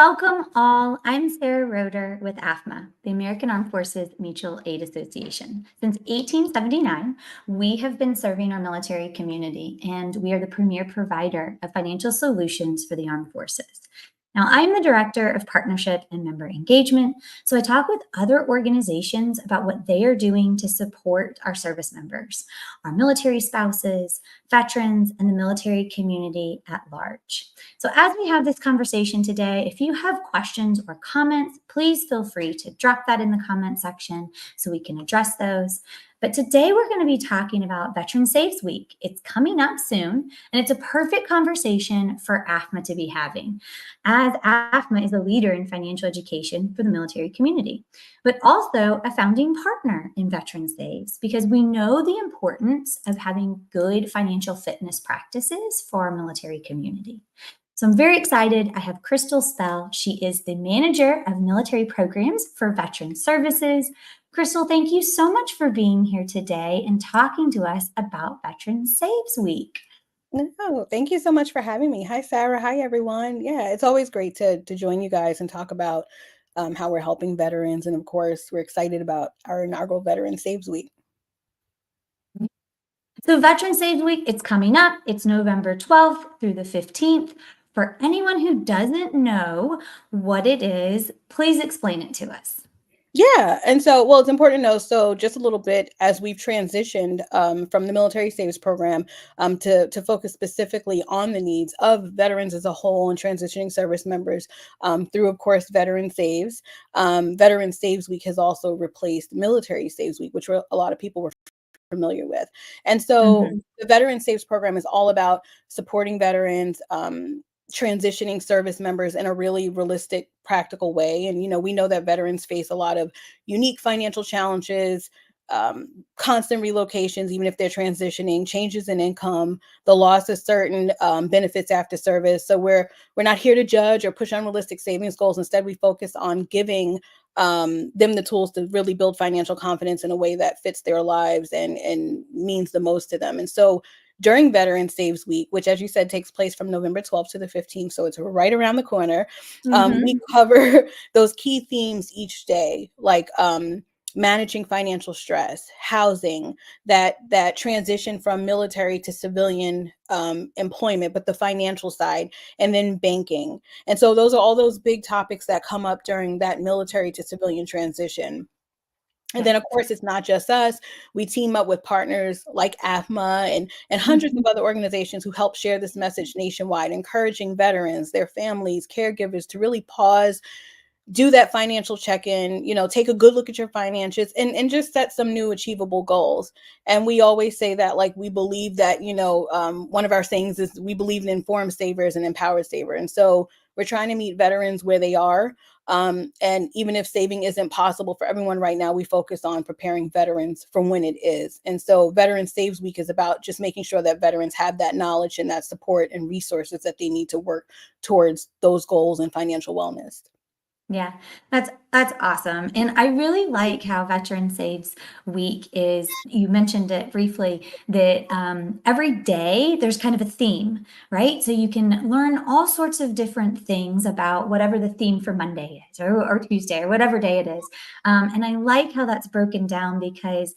Welcome all. I'm Sarah Roeder with AAFMAA, the American Armed Forces Mutual Aid Association. Since 1879, we have been serving our military community, and we are the premier provider of financial solutions for the armed forces. Now, I'm the Director of Partnership and Member Engagement, so I talk with other organizations about what they are doing to support our service members, our military spouses, veterans, and the military community at large. So, as we have this conversation today, if you have questions or comments, please feel free to drop that in the comment section so we can address those. But today we're going to be talking about Veteran Saves Week. It's coming up soon, and it's a perfect conversation for AAFMAA to be having, as AAFMAA is a leader in financial education for the military community, but also a founding partner in Veteran Saves, because we know the importance of having good financial fitness practices for our military community. So I'm very excited. I have Krystel Spell. She is the manager of military programs for Veteran Services. Krystel, thank you so much for being here today and talking to us about Veteran Saves Week. No, thank you so much for having me. Hi, Sarah. Hi, everyone. Yeah, it's always great to join you guys and talk about how we're helping veterans. And of course, we're excited about our inaugural Veteran Saves Week. So Veteran Saves Week, it's coming up. It's November 12th through the 15th. For anyone who doesn't know what it is, please explain it to us. Yeah, and so, well, it's important to know. So, just a little bit as we've transitioned from the Military Saves program to focus specifically on the needs of veterans as a whole and transitioning service members through, of course, Veteran Saves. Veteran Saves Week has also replaced Military Saves Week, which a lot of people were familiar with. And so, the Veteran Saves program is all about supporting veterans. Transitioning service members in a really realistic, practical way. And, we know that veterans face a lot of unique financial challenges, constant relocations, even if they're transitioning, changes in income, the loss of certain benefits after service. So we're not here to judge or push unrealistic savings goals. Instead, we focus on giving them the tools to really build financial confidence in a way that fits their lives and means the most to them. And so during Veteran Saves Week, which, as you said, takes place from November 12th to the 15th, so it's right around the corner, we cover those key themes each day, like managing financial stress, housing, that transition from military to civilian employment, but the financial side, and then banking. And so those are all those big topics that come up during that military to civilian transition. And then, of course, it's not just us. We team up with partners like AAFMAA and hundreds of other organizations who help share this message nationwide, encouraging veterans, their families, caregivers to really pause, do that financial check-in, take a good look at your finances and just set some new achievable goals. And we always say that, like, we believe that, one of our sayings is we believe in informed savers and empowered saver. And so we're trying to meet veterans where they are. And even if saving isn't possible for everyone right now, we focus on preparing veterans for when it is. And so Veteran Saves Week is about just making sure that veterans have that knowledge and that support and resources that they need to work towards those goals and financial wellness. Yeah, that's awesome. And I really like how Veteran Saves Week is, you mentioned it briefly, that every day there's kind of a theme, right? So you can learn all sorts of different things about whatever the theme for Monday is or Tuesday or whatever day it is. And I like how that's broken down because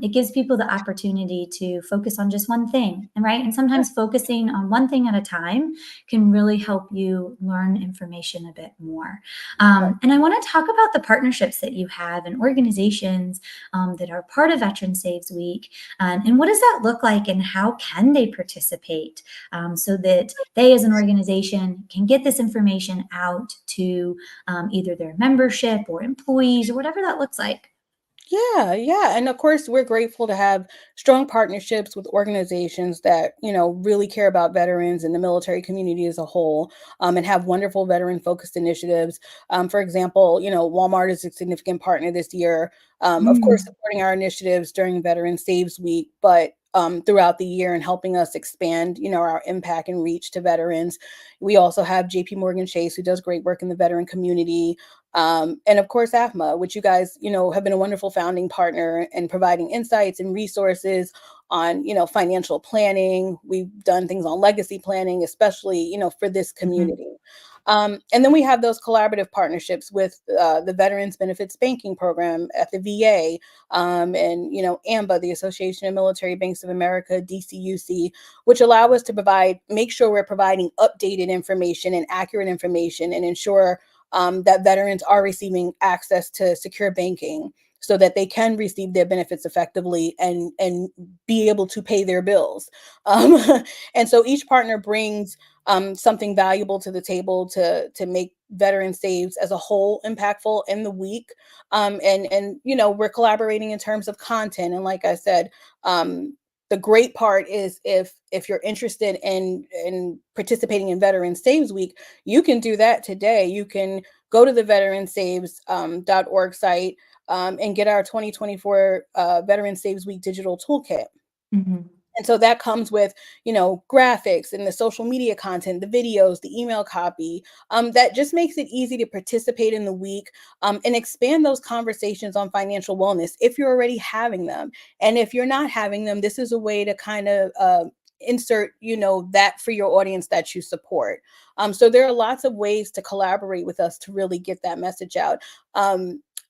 it gives people the opportunity to focus on just one thing, right? And sometimes focusing on one thing at a time can really help you learn information a bit more. And I want to talk about the partnerships that you have and organizations that are part of Veteran Saves Week. And what does that look like and how can they participate so that they as an organization can get this information out to either their membership or employees or whatever that looks like? Yeah. And of course, we're grateful to have strong partnerships with organizations that, really care about veterans and the military community as a whole, and have wonderful veteran focused initiatives. For example, Walmart is a significant partner this year, of course, supporting our initiatives during Veteran Saves Week, but throughout the year and helping us expand, our impact and reach to veterans. We also have JP Morgan Chase, who does great work in the veteran community. And of course, AAFMAA, which you guys, have been a wonderful founding partner and providing insights and resources on, financial planning. We've done things on legacy planning, especially, for this Mhm. community. And then we have those collaborative partnerships with the Veterans Benefits Banking Program at the VA, and AMBA, the Association of Military Banks of America, DCUC, which allow us to make sure we're providing updated information and accurate information and ensure that veterans are receiving access to secure banking so that they can receive their benefits effectively and be able to pay their bills. Um, and so each partner brings something valuable to the table to make Veteran Saves as a whole impactful in the week. And we're collaborating in terms of content. And like I said, the great part is if you're interested in participating in Veteran Saves Week, you can do that today. You can go to the veteransaves.org site and get our 2024 Veteran Saves Week digital toolkit. Mhm. And so that comes with, graphics and the social media content, the videos, the email copy, that just makes it easy to participate in the week, and expand those conversations on financial wellness if you're already having them. And if you're not having them, this is a way to kind of insert, that for your audience that you support. So there are lots of ways to collaborate with us to really get that message out.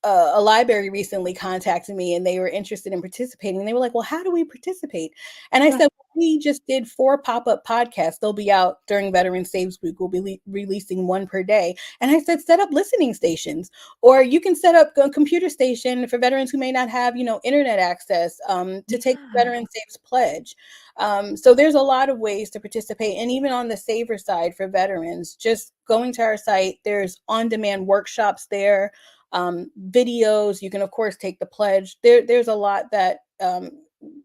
A library recently contacted me and they were interested in participating. And they were like, well, how do we participate? And I Yeah. said, we just did 4 pop-up podcasts. They'll be out during Veteran Saves Week. We'll be releasing one per day. And I said, set up listening stations, or you can set up a computer station for veterans who may not have, internet access, to take the Yeah. Veteran Saves Pledge. So there's a lot of ways to participate. And even on the saver side for veterans, just going to our site, there's on-demand workshops there, videos. You can, of course, take the pledge. There's a lot that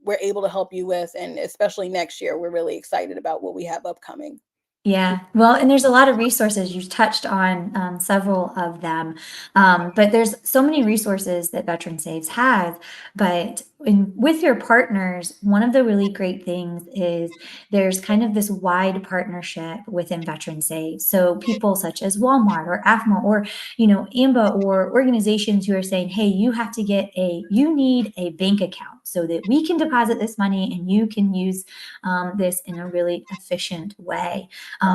we're able to help you with, and especially next year, we're really excited about what we have upcoming. Yeah, well, and there's a lot of resources. You touched on several of them, but there's so many resources that Veteran Saves has. But with your partners, one of the really great things is there's kind of this wide partnership within Veteran Saves. So people such as Walmart or AFMA or AMBA or organizations who are saying, "Hey, you need a bank account so that we can deposit this money and you can use this in a really efficient way."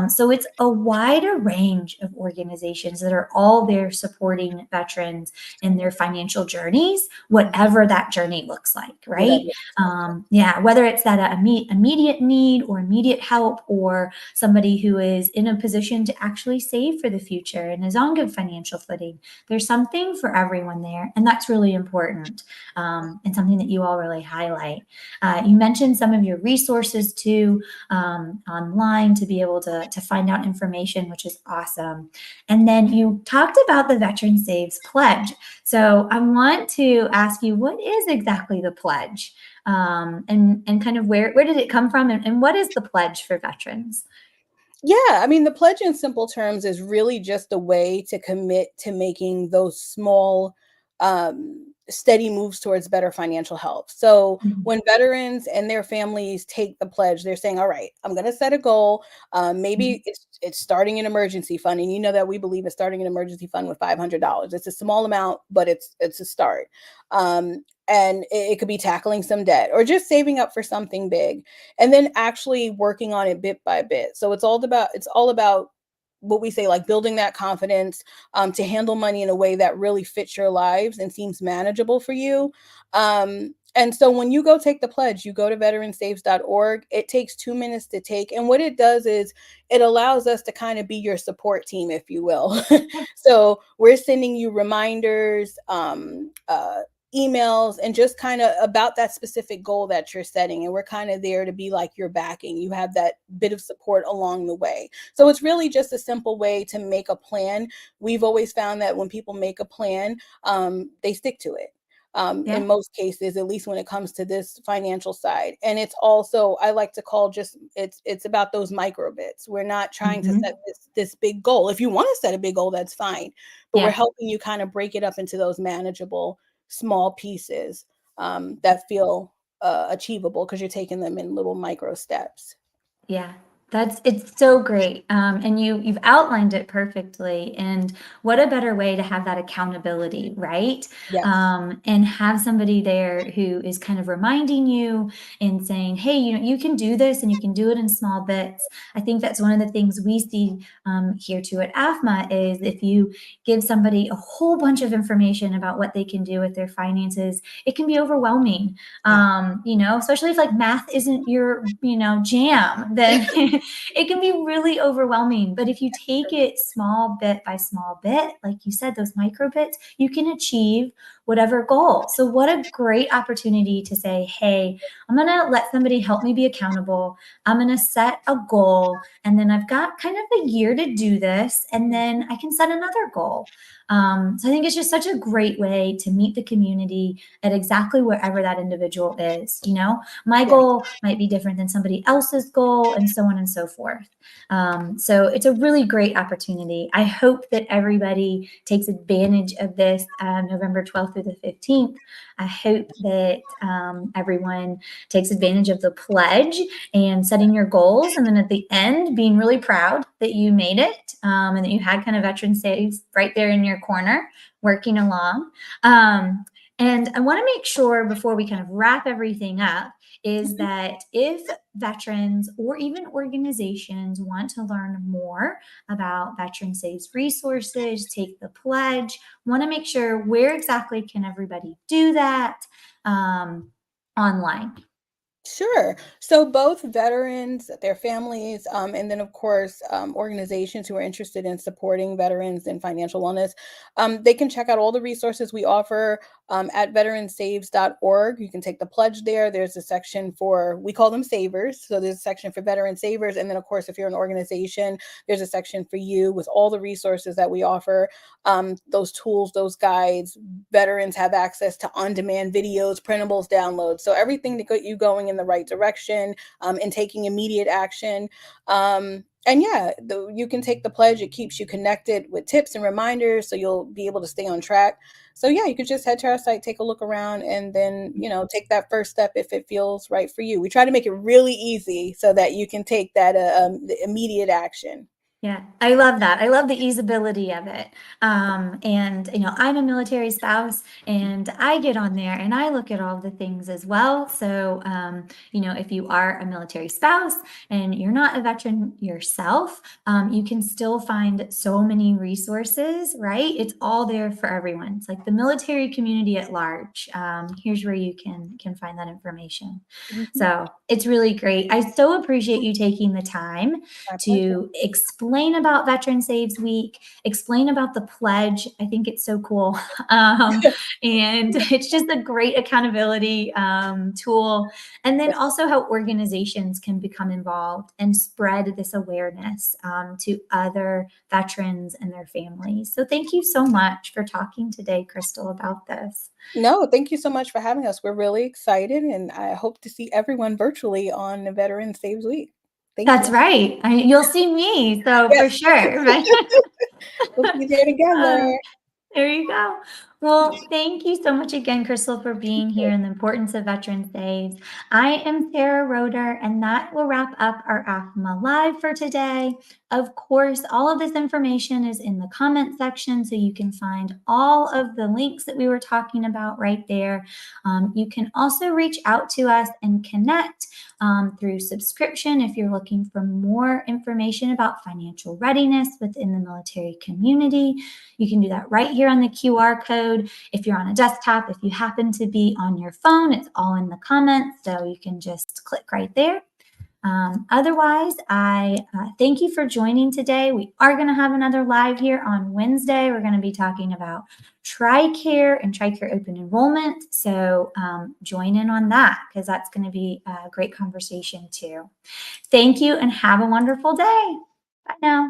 So it's a wider range of organizations that are all there supporting veterans in their financial journeys, whatever that journey looks like, Whatever. right? Yeah, whether it's that immediate need or immediate help, or somebody who is in a position to actually save for the future and is on good financial footing. There's something for everyone there, and that's really important, and something that you all really highlight. You mentioned some of your resources too, online to be able to find out information, which is awesome. And then you talked about the Veteran Saves Pledge. So I want to ask you, what is exactly the pledge? And kind of where did it come from? And what is the pledge for veterans? Yeah, I mean, the pledge in simple terms is really just a way to commit to making those small, steady moves towards better financial health. So Mhm. when veterans and their families take the pledge, they're saying, "All right, I'm going to set a goal. Mhm. Maybe it's starting an emergency fund, and you know that we believe in starting an emergency fund with $500. It's a small amount, but it's a start. And it could be tackling some debt or just saving up for something big, and then actually working on it bit by bit. So it's all about what we say, like building that confidence, to handle money in a way that really fits your lives and seems manageable for you. And so when you go take the pledge, you go to veteransaves.org. It takes 2 minutes to take. And what it does is it allows us to kind of be your support team, if you will. So we're sending you reminders, emails, and just kind of about that specific goal that you're setting. And we're kind of there to be like your backing. You have that bit of support along the way. So it's really just a simple way to make a plan. We've always found that when people make a plan, they stick to it. Yeah. In most cases, at least when it comes to this financial side. And it's also, I like to call, just it's about those micro bits. We're not trying to set Mhm. this big goal. If you want to set a big goal, that's fine. But we're Yeah. helping you kind of break it up into those manageable small pieces, that feel achievable because you're taking them in little micro steps. Yeah. It's so great. And you've outlined it perfectly. And what a better way to have that accountability, right? Yes. And have somebody there who is kind of reminding you and saying, hey, you can do this and you can do it in small bits. I think that's one of the things we see here too at AFMA is if you give somebody a whole bunch of information about what they can do with their finances, it can be overwhelming. Yeah. Especially if like math isn't your, jam, then it can be really overwhelming. But if you take it small bit by small bit, like you said, those micro bits, you can achieve whatever goal. So, what a great opportunity to say, hey, I'm going to let somebody help me be accountable. I'm going to set a goal, and then I've got kind of a year to do this, and then I can set another goal. So I think it's just such a great way to meet the community at exactly wherever that individual is. My Yeah. goal might be different than somebody else's goal, and so on and so forth. So it's a really great opportunity. I hope that everybody takes advantage of this November 12th through the 15th. I hope that everyone takes advantage of the pledge and setting your goals. And then at the end, being really proud that you made it and that you had kind of Veteran Saves right there in your corner working along. And I want to make sure before we kind of wrap everything up is Mhm. that if veterans or even organizations want to learn more about Veteran Saves resources, take the pledge, want to make sure where exactly can everybody do that online? Sure. So both veterans, their families, and then of course organizations who are interested in supporting veterans in financial wellness, they can check out all the resources we offer at veteransaves.org. You can take the pledge there. There's a section for, we call them savers. So there's a section for veteran savers. And then of course, if you're an organization, there's a section for you with all the resources that we offer, those tools, those guides. Veterans have access to on-demand videos, printables, downloads. So everything to get you going in the right direction and taking immediate action. And yeah, you can take the pledge. It keeps you connected with tips and reminders, so you'll be able to stay on track. So yeah, you could just head to our site, take a look around, and then take that first step if it feels right for you. We try to make it really easy so that you can take that the immediate action. Yeah, I love that. I love the easeability of it. And I'm a military spouse, and I get on there and I look at all the things as well. So, if you are a military spouse and you're not a veteran yourself, you can still find so many resources. Right? It's all there for everyone. It's like the military community at large. Here's where you can find that information. Mhm. So it's really great. I so appreciate you taking the time My pleasure. to explain about Veteran Saves Week, explain about the pledge. I think it's so cool. And it's just a great accountability tool. And then also how organizations can become involved and spread this awareness to other veterans and their families. So thank you so much for talking today, Krystel, about this. No, thank you so much for having us. We're really excited, and I hope to see everyone virtually on the Veteran Saves Week. Thank That's you. right. You'll see me, so Yes, for sure. Right? we'll be there together. Uh, There you go. Well, thank you so much again, Krystel, for being here and the importance of Veteran Saves. I am Sarah Roeder, and that will wrap up our AFMA Live for today. Of course, all of this information is in the comment section, so you can find all of the links that we were talking about right there. You can also reach out to us and connect through subscription if you're looking for more information about financial readiness within the military community. You can do that right here on the QR code. If you're on a desktop, if you happen to be on your phone, it's all in the comments, so you can just click right there. Otherwise, I thank you for joining today. We are going to have another live here on Wednesday. We're going to be talking about TRICARE and TRICARE open enrollment. So join in on that because that's going to be a great conversation too. Thank you and have a wonderful day. Bye now.